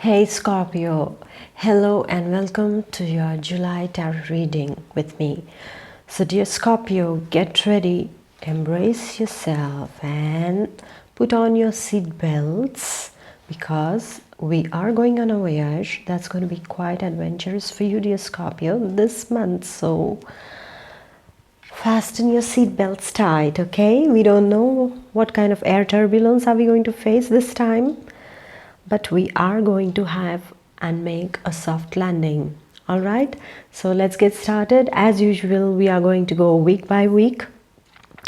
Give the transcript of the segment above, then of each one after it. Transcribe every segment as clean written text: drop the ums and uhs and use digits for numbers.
Hey Scorpio, hello and welcome to your July tarot reading with me. So dear Scorpio, get ready, embrace yourself and put on your seat belts because we are going on a voyage that's going to be quite adventurous for you, dear Scorpio, this month. So fasten your seat belts tight, okay? We don't know what kind of air turbulence are we going to face this time, but we are going to have and make a soft landing. All right, so let's get started. As usual, we are going to go week by week,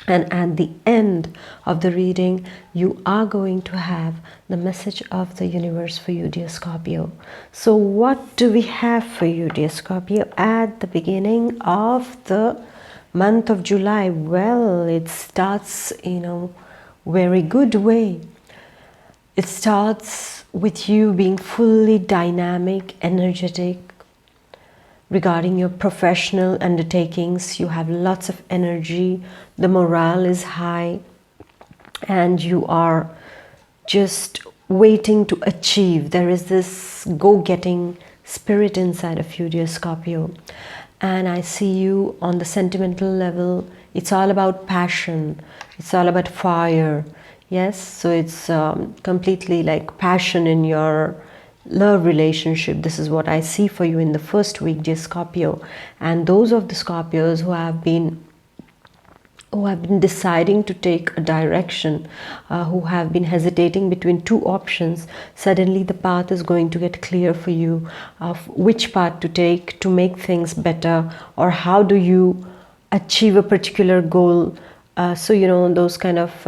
and at the end of the reading you are going to have the message of the universe for you, dear Scorpio. So what do we have for you, dear Scorpio, at the beginning of the month of July? Well, it starts in a very good way. It starts with you being fully dynamic, energetic regarding your professional undertakings. You have lots of energy, the morale is high, and you are just waiting to achieve. There is this go-getting spirit inside of you, dear Scorpio. And I see you on the sentimental level. It's all about passion. It's all about fire. Yes, so it's completely like passion in your love relationship. This is what I see for you in the first week, dear Scorpio. And those of the Scorpios who have been deciding to take a direction, who have been hesitating between two options, suddenly the path is going to get clear for you of which path to take to make things better, or how do you achieve a particular goal. So you know, those kind of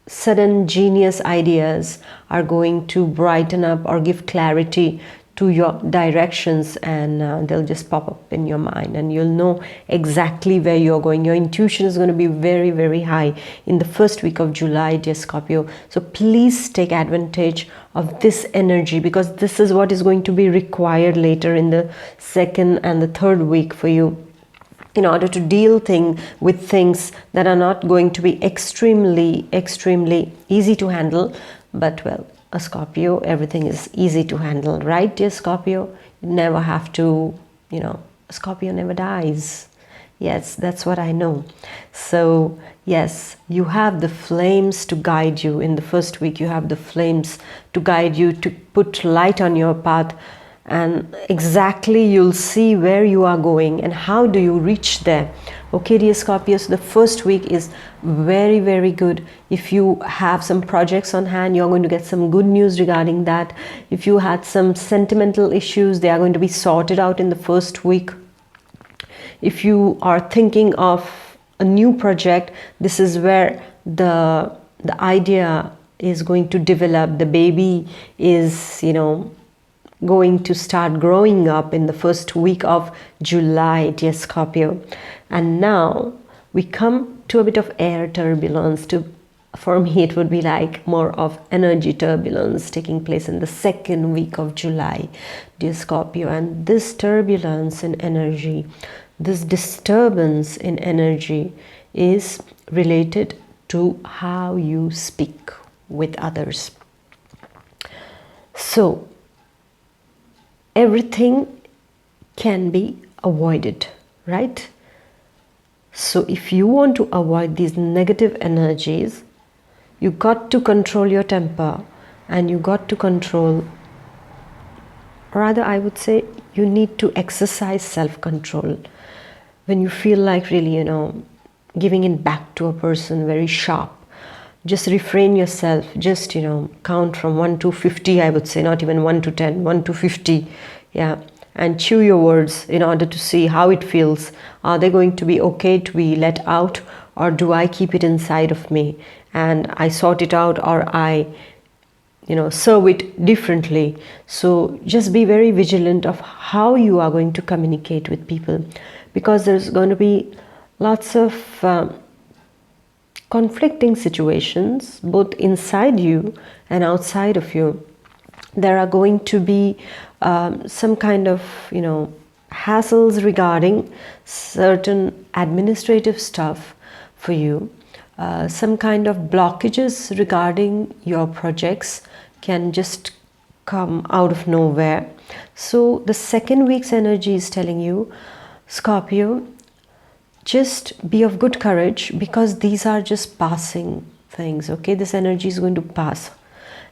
sudden genius ideas are going to brighten up or give clarity to your directions, and they'll just pop up in your mind and you'll know exactly where you're going. Your intuition is going to be very, very high in the first week of July, dear Scorpio. So please take advantage of this energy, because this is what is going to be required later in the second and the third week for you, in order to deal with things that are not going to be extremely easy to handle. But well, a Scorpio, everything is easy to handle, right, dear Scorpio? You never have to, you know, a Scorpio never dies. Yes, that's what I know. So yes, you have the flames to guide you. In the first week you have the flames to guide you, to put light on your path, and exactly you'll see where you are going and how do you reach there. Okay, dear Scorpios, the first week is very, very good. If you have some projects on hand, you're going to get some good news regarding that. If you had some sentimental issues, they are going to be sorted out in the first week. If you are thinking of a new project, this is where the idea is going to develop. The baby is, you know, going to start growing up in the first week of July, dear Scorpio. And now we come to a bit of air turbulence. For me, it would be like more of energy turbulence taking place in the second week of July, dear Scorpio. And this turbulence in energy, this disturbance in energy is related to how you speak with others. So everything can be avoided, right? So if you want to avoid these negative energies, you got to control your temper, and you got to control, rather I would say, you need to exercise self-control. When you feel like really, you know, giving it back to a person very sharp, just refrain yourself. Just, you know, count from 1 to 50, I would say, not even 1 to 10, 1 to 50. Yeah, and chew your words in order to see how it feels. Are they going to be okay to be let out, or do I keep it inside of me and I sort it out, or I, you know, serve it differently? So just be very vigilant of how you are going to communicate with people, because there's going to be lots of conflicting situations both inside you and outside of you. There are going to be some kind of, you know, hassles regarding certain administrative stuff for you. Some kind of blockages regarding your projects can just come out of nowhere. So the second week's energy is telling you, Scorpio, just be of good courage, because these are just passing things, okay? This energy is going to pass,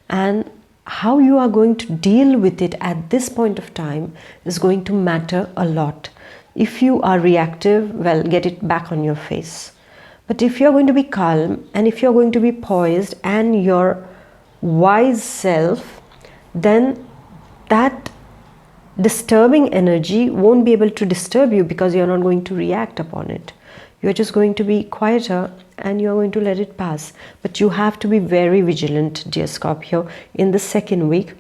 and how you are going to deal with it at this point of time is going to matter a lot. If you are reactive, well, get it back on your face. But if you're going to be calm, and if you're going to be poised and your wise self, then that disturbing energy won't be able to disturb you, because you're not going to react upon it. You're just going to be quieter and you're going to let it pass. But you have to be very vigilant, dear Scorpio, in the second week,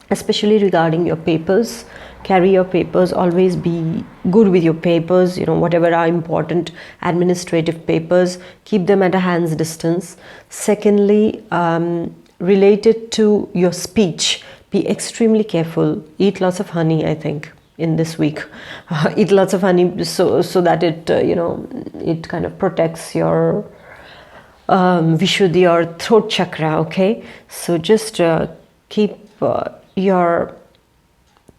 especially regarding your papers. Carry your papers, always be good with your papers, whatever are important administrative papers, keep them at a hand's distance. Secondly, related to your speech, be extremely careful. Eat lots of honey, I think, in this week. Eat lots of honey so that it it kind of protects your Vishuddhi or throat chakra, okay? So just keep your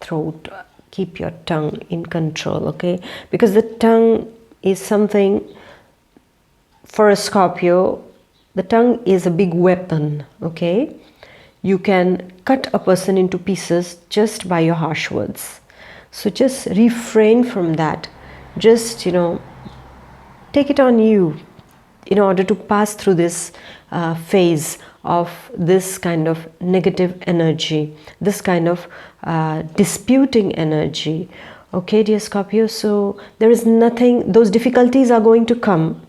throat, keep your tongue in control, okay? Because the tongue is something, for a Scorpio, the tongue is a big weapon, okay? You can cut a person into pieces just by your harsh words. So just refrain from that. Just, take it on you in order to pass through this phase of this kind of negative energy, this kind of disputing energy. Okay, dear Scorpio, so there is nothing, those difficulties are going to come,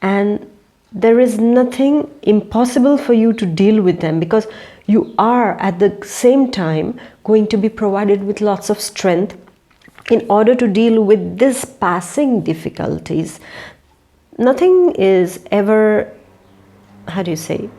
and there is nothing impossible for you to deal with them, because you are at the same time going to be provided with lots of strength in order to deal with this passing difficulties. Nothing is ever, how do you say,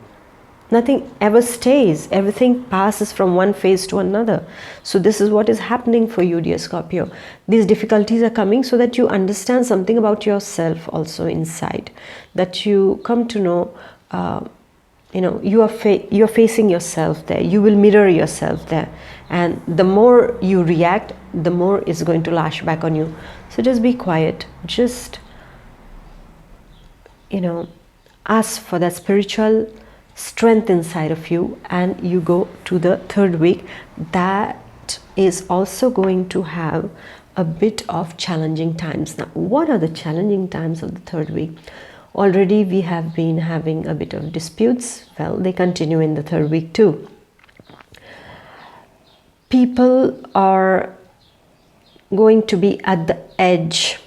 nothing ever stays. Everything passes from one phase to another. So this is what is happening for you, dear Scorpio. These difficulties are coming so that you understand something about yourself also inside, that you come to know, you are facing yourself there. You will mirror yourself there, and the more you react, the more it's going to lash back on you. So just be quiet. Just ask for that spiritual strength inside of you, and you go to the third week. That is also going to have a bit of challenging times. Now, what are the challenging times of the third week? Already we have been having a bit of disputes. Well, they continue in the third week too. People are going to be at the edge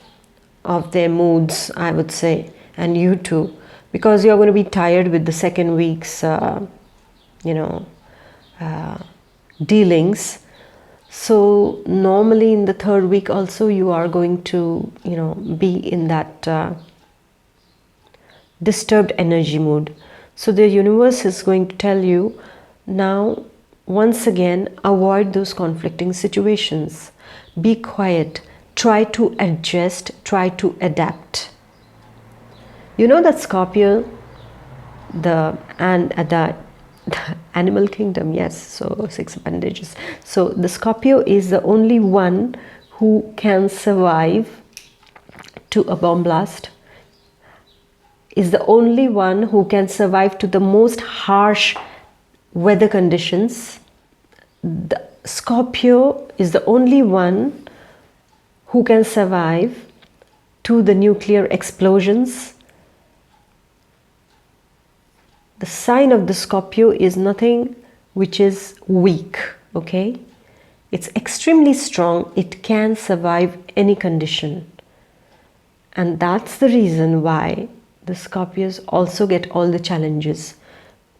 of their moods, I would say, and you too, because you're going to be tired with the second week's dealings. So normally in the third week also you are going to be in that disturbed energy mood. So the universe is going to tell you now, once again, avoid those conflicting situations. Be quiet. Try to adjust. Try to adapt. You know that Scorpio, the animal kingdom, yes, so 6 appendages. So the Scorpio is the only one who can survive to a bomb blast, is the only one who can survive to the most harsh weather conditions. The Scorpio is the only one who can survive to the nuclear explosions. The sign of the Scorpio is nothing which is weak, okay? It's extremely strong. It can survive any condition. And that's the reason why the Scorpios also get all the challenges,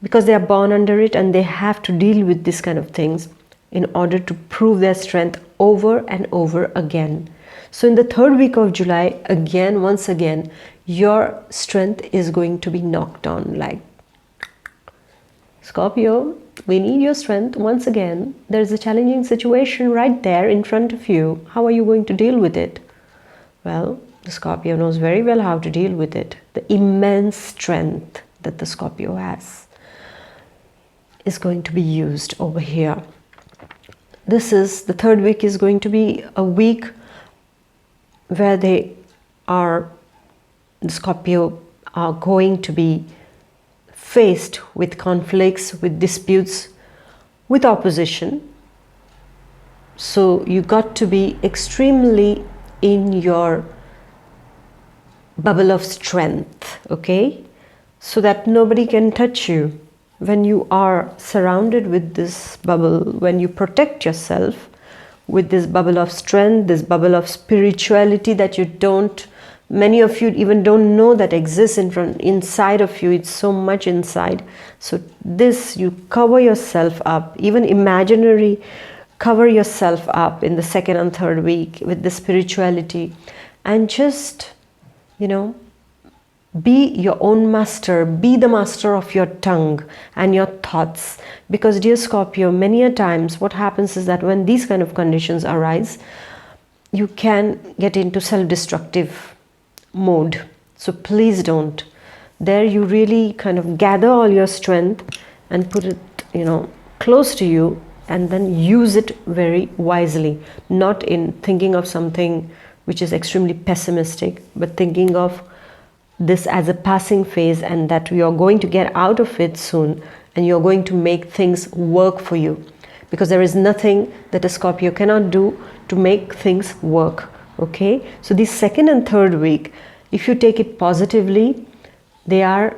because they are born under it and they have to deal with this kind of things in order to prove their strength over and over again. So in the third week of July, once again, your strength is going to be knocked on. Like, Scorpio, we need your strength once again. There's a challenging situation right there in front of you. How are you going to deal with it? Well, the Scorpio knows very well how to deal with it. The immense strength that the Scorpio has. is going to be used over here. This is the third week is going to be a week where the Scorpio are going to be faced with conflicts, with disputes, with opposition. So you got to be extremely in your bubble of strength, okay? So that nobody can touch you. When you are surrounded with this bubble, when you protect yourself with this bubble of strength, this bubble of spirituality that you don't, many of you even don't know that exists inside of you. It's so much inside. So this, you cover yourself up, even imaginary, cover yourself up in the second and third week with the spirituality, and just, you know, be your own master, be the master of your tongue and your thoughts. Because dear Scorpio, many a times what happens is that when these kind of conditions arise, you can get into self-destructive mode. So please don't. There you really kind of gather all your strength and put it, you know, close to you, and then use it very wisely, not in thinking of something which is extremely pessimistic, but thinking of this as a passing phase, and that you are going to get out of it soon, and you're going to make things work for you, because there is nothing that a Scorpio cannot do to make things work. Okay, so this second and third week, if you take it positively, they are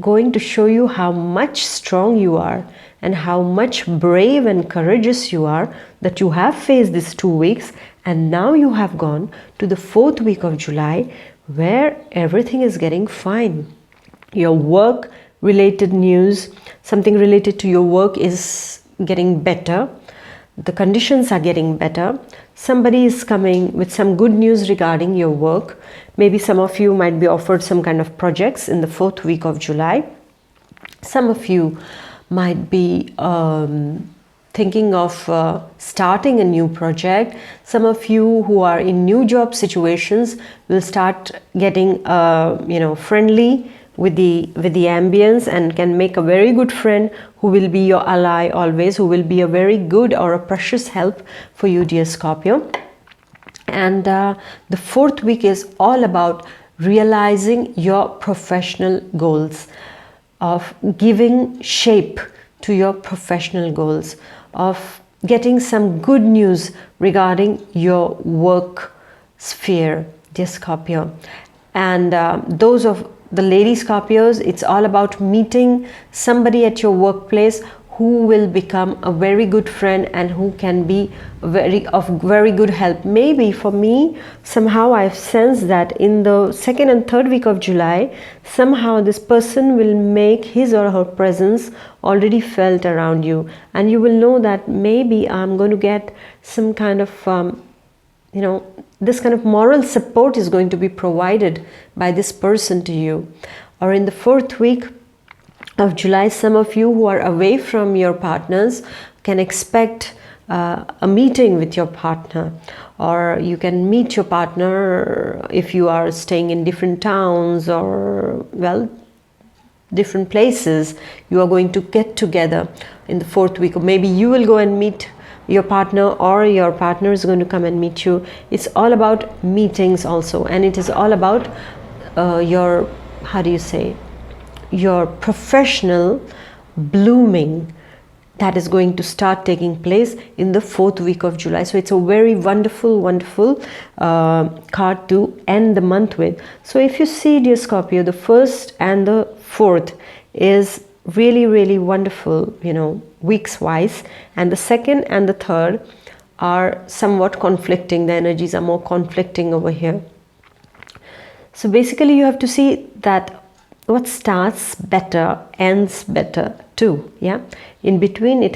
going to show you how much strong you are and how much brave and courageous you are, that you have faced these 2 weeks, and now you have gone to the 4th week of July, where everything is getting fine. Your work related news, something related to your work is getting better. The conditions are getting better. Somebody is coming with some good news regarding your work. Maybe some of you might be offered some kind of projects in the 4th week of July. Some of you might be thinking of starting a new project. Some of you who are in new job situations will start getting friendly with the ambience, and can make a very good friend who will be your ally always, who will be a very good or a precious help for you, dear Scorpio. And the 4th week is all about realizing your professional goals, of giving shape to your professional goals, of getting some good news regarding your work sphere, dear Scorpio. And those of the lady Scorpios, it's all about meeting somebody at your workplace who will become a very good friend and who can be of very good help. Maybe for me, somehow I've sensed that in the 2nd and 3rd week of July, somehow this person will make his or her presence already felt around you, and you will know that maybe I'm going to get some kind of this kind of moral support is going to be provided by this person to you. Or in the 4th week of July, some of you who are away from your partners can expect a meeting with your partner, or you can meet your partner if you are staying in different towns or, well, different places. You are going to get together in the 4th week, or maybe you will go and meet your partner, or your partner is going to come and meet you. It's all about meetings also, and it is all about your, your professional blooming that is going to start taking place in the 4th week of July. So it's a very wonderful card to end the month with. So if you see, dear Scorpio, the 1st and the 4th is really wonderful, weeks wise, and the 2nd and the 3rd are somewhat conflicting. The energies are more conflicting over here. So basically you have to see that what starts better ends better too. Yeah, in between we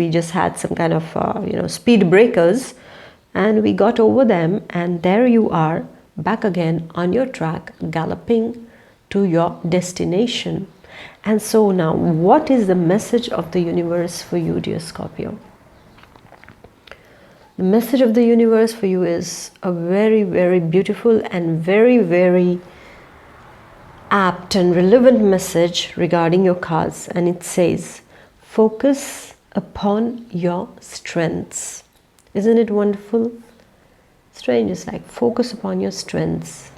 just had some kind of speed breakers, and we got over them, and there you are back again on your track, galloping to your destination. And so now, what is the message of the universe for you, dear Scorpio? The message of the universe for you is a very beautiful and very apt and relevant message regarding your cards. And it says, Focus upon your strengths. Isn't it wonderful? Strange, it's like focus upon your strengths.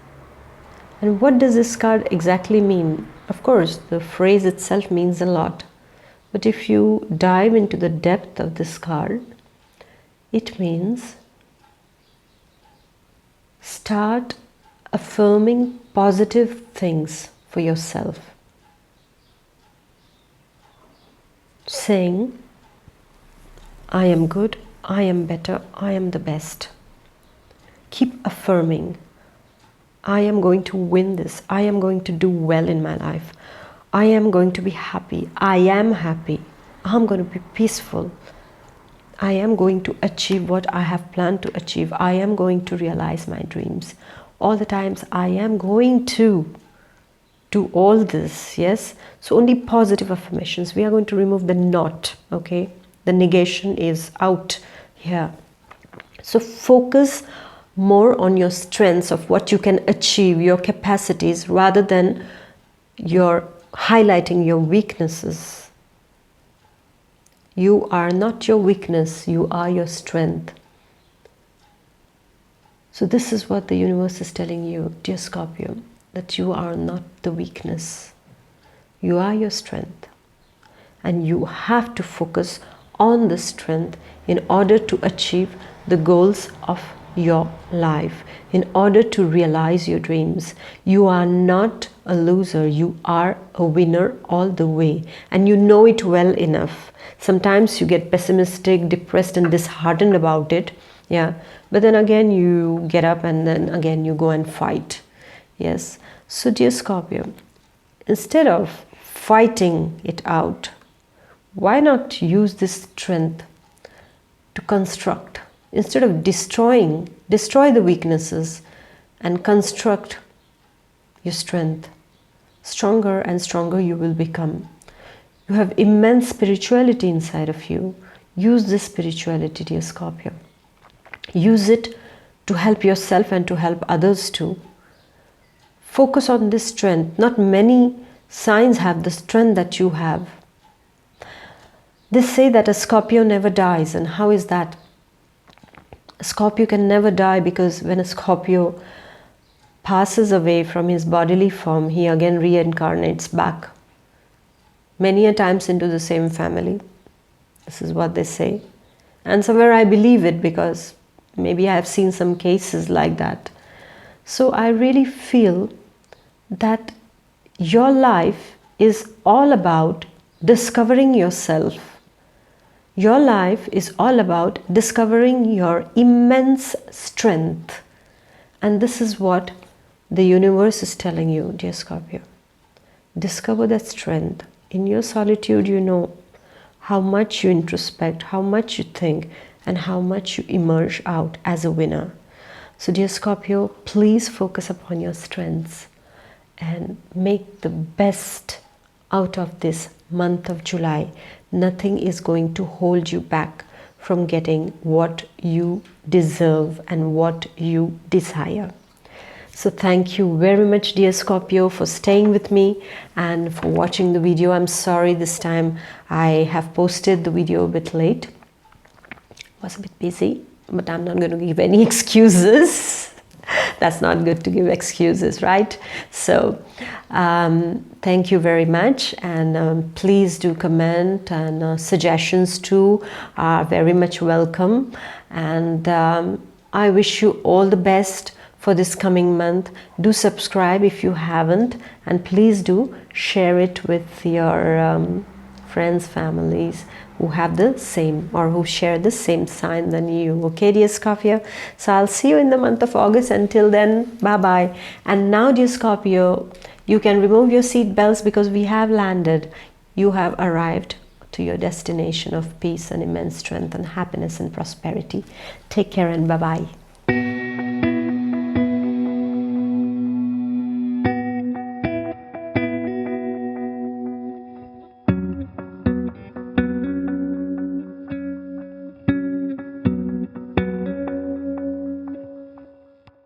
And what does this card exactly mean? Of course, the phrase itself means a lot. But if you dive into the depth of this card, it means start affirming positive things for yourself. Saying, I am good, I am better, I am the best. Keep affirming, I am going to win this, I am going to do well in my life, I am going to be happy, I am happy, I'm going to be peaceful, I am going to achieve what I have planned to achieve, I am going to realize my dreams. All the times I am going to do all this, yes? So only positive affirmations. We are going to remove the not, okay? The negation is out here. So focus more on your strengths of what you can achieve, your capacities, rather than your highlighting your weaknesses. You are not your weakness, you are your strength. So this is what the universe is telling you, dear Scorpio, that you are not the weakness. You are your strength. And you have to focus on the strength in order to achieve the goals of your life, in order to realize your dreams. You are not a loser, you are a winner all the way, and you know it well enough. Sometimes you get pessimistic, depressed and disheartened about it, yeah, but then again you get up and then again you go and fight. Yes, so dear Scorpio, instead of fighting it out, why not use this strength to construct? Instead of destroy the weaknesses and construct your strength. Stronger and stronger you will become. You have immense spirituality inside of you. Use this spirituality, dear Scorpio. Use it to help yourself and to help others too. Focus on this strength. Not many signs have the strength that you have. They say that a Scorpio never dies. And how is that? A Scorpio can never die because when a Scorpio passes away from his bodily form, he again reincarnates back. Many a times into the same family. This is what they say. And somewhere I believe it because maybe I have seen some cases like that. So I really feel that your life is all about discovering yourself. Your life is all about discovering your immense strength. And this is what the universe is telling you, dear Scorpio. Discover that strength. In your solitude, you know how much you introspect, how much you think, and how much you emerge out as a winner. So dear Scorpio, please focus upon your strengths and make the best out of this month of July. Nothing is going to hold you back from getting what you deserve and what you desire. So thank you very much, dear Scorpio, for staying with me and for watching the video. I'm sorry this time I have posted the video a bit late. Was a bit busy, but I'm not going to give any excuses. That's not good to give excuses, right? So thank you very much, and please do comment, and suggestions too are very much welcome. And I wish you all the best for this coming month. Do subscribe if you haven't, and please do share it with your friends, families who have the same or who share the same sign than you. Okay, dear Scorpio? So I'll see you in the month of August. Until then, bye-bye. And now, dear Scorpio, you can remove your seat belts because we have landed. You have arrived to your destination of peace and immense strength and happiness and prosperity. Take care and bye-bye.